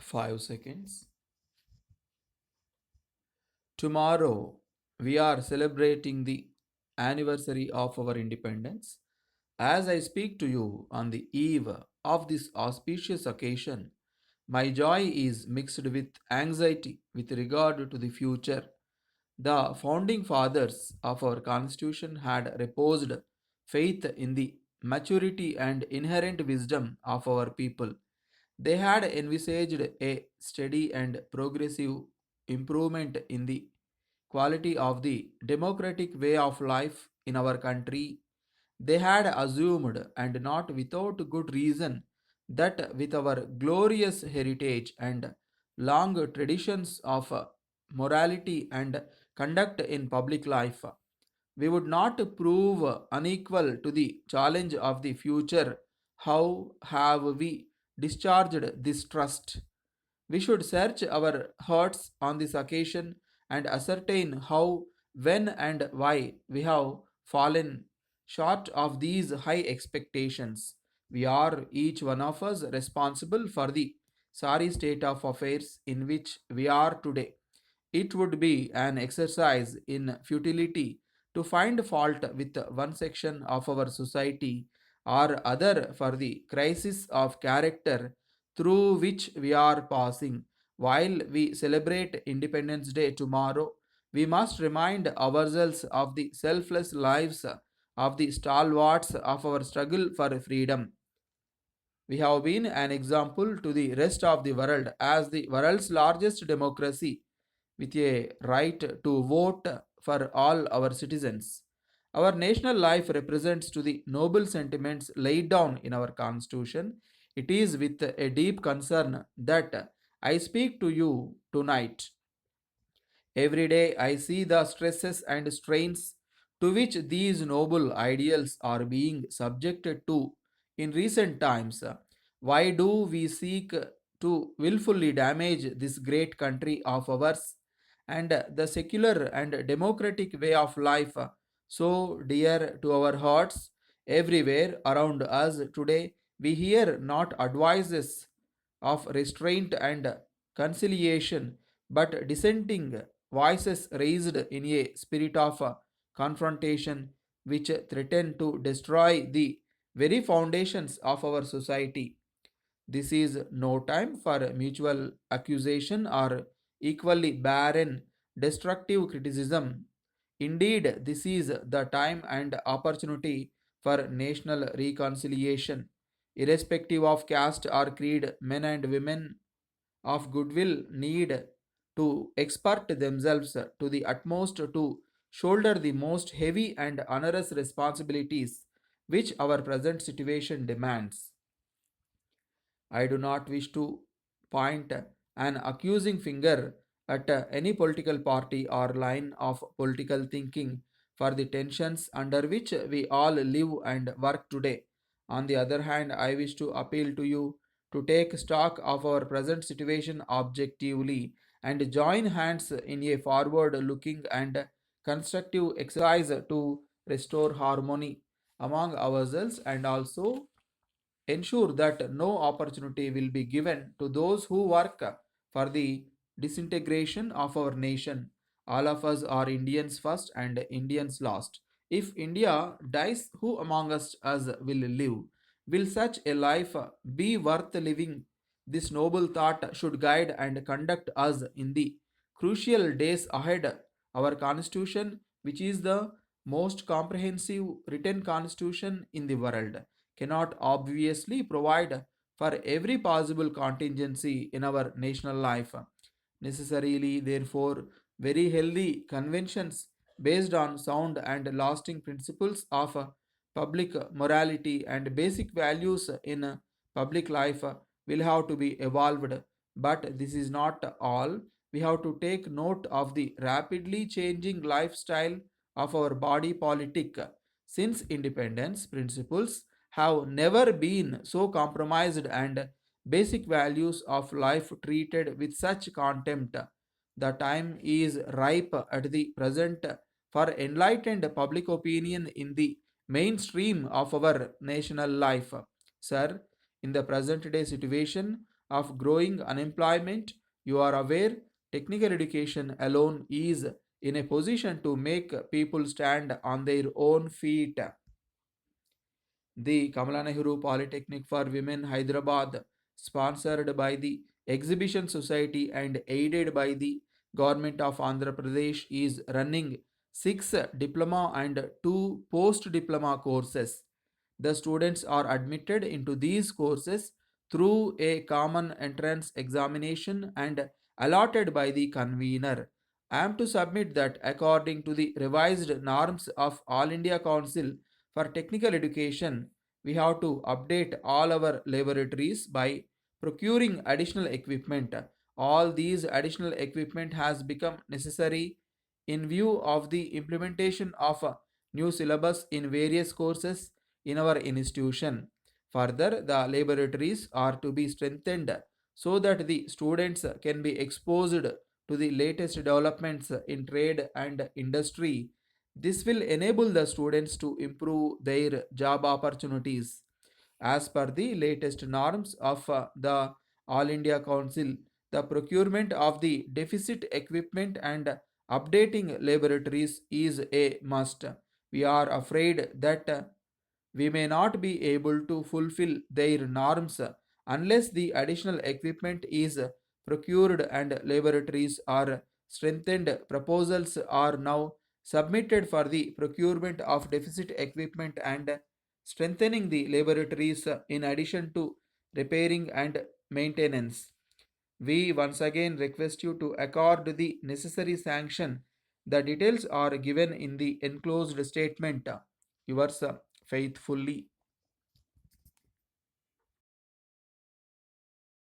5 seconds. Tomorrow, we are celebrating the anniversary of our independence. As I speak to you on the eve of this auspicious occasion, my joy is mixed with anxiety with regard to the future. The founding fathers of our constitution had reposed faith in the maturity and inherent wisdom of our people. They had envisaged a steady and progressive improvement in the quality of the democratic way of life in our country. They had assumed, and not without good reason, that with our glorious heritage and long traditions of morality and conduct in public life, we would not prove unequal to the challenge of the future. How have we discharged this trust? We should search our hearts on this occasion and ascertain how, when, and why we have fallen short of these high expectations. We are each one of us responsible for the sorry state of affairs in which we are today. It would be an exercise in futility to find fault with one section of our society or other for the crisis of character through which we are passing. While we celebrate Independence Day tomorrow, we must remind ourselves of the selfless lives of the stalwarts of our struggle for freedom. We have been an example to the rest of the world as the world's largest democracy with a right to vote for all our citizens. Our national life represents to the noble sentiments laid down in our constitution. It is with a deep concern that I speak to you tonight. Every day I see the stresses and strains to which these noble ideals are being subjected to in recent times. Why do we seek to willfully damage this great country of ours and the secular and democratic way of life so dear to our hearts? Everywhere around us today, we hear not advices of restraint and conciliation, but dissenting voices raised in a spirit of confrontation which threaten to destroy the very foundations of our society. This is no time for mutual accusation or equally barren destructive criticism. Indeed, this is the time and opportunity for national reconciliation. Irrespective of caste or creed, men and women of goodwill need to expert themselves to the utmost to shoulder the most heavy and onerous responsibilities which our present situation demands. I do not wish to point an accusing finger at any political party or line of political thinking for the tensions under which we all live and work today. On the other hand, I wish to appeal to you to take stock of our present situation objectively and join hands in a forward looking and constructive exercise to restore harmony among ourselves and also ensure that no opportunity will be given to those who work for the disintegration of our nation. All of us are Indians first and Indians last. If India dies, who among us will live? Will such a life be worth living? This noble thought should guide and conduct us in the crucial days ahead. Our constitution, which is the most comprehensive written constitution in the world, cannot obviously provide for every possible contingency in our national life. Necessarily, therefore, very healthy conventions based on sound and lasting principles of public morality and basic values in public life will have to be evolved. But this is not all. We have to take note of the rapidly changing lifestyle of our body politic. Since independence, principles have never been so compromised and basic values of life treated with such contempt. The time is ripe at the present for enlightened public opinion in the mainstream of our national life. Sir, in the present day situation, of growing unemployment, you are aware technical education alone is in a position to make people stand on their own feet. The Kamala Nehru Polytechnic for Women Hyderabad, sponsored by the Exhibition Society and aided by the Government of Andhra Pradesh, is running six diploma and two post diploma courses. The students are admitted into these courses through a common entrance examination and allotted by the convener. I am to submit that according to the revised norms of All India Council for Technical Education, we have to update all our laboratories by procuring additional equipment. All these additional equipment has become necessary in view of the implementation of a new syllabus in various courses in our institution. Further, the laboratories are to be strengthened so that the students can be exposed to the latest developments in trade and industry. This will enable the students to improve their job opportunities. As per the latest norms of the All India Council, the procurement of the deficit equipment and updating laboratories is a must. We are afraid that we may not be able to fulfill their norms unless the additional equipment is procured and laboratories are strengthened. Proposals are now submitted for the procurement of deficit equipment and strengthening the laboratories in addition to repairing and maintenance. We once again request you to accord the necessary sanction. The details are given in the enclosed statement. Yours faithfully.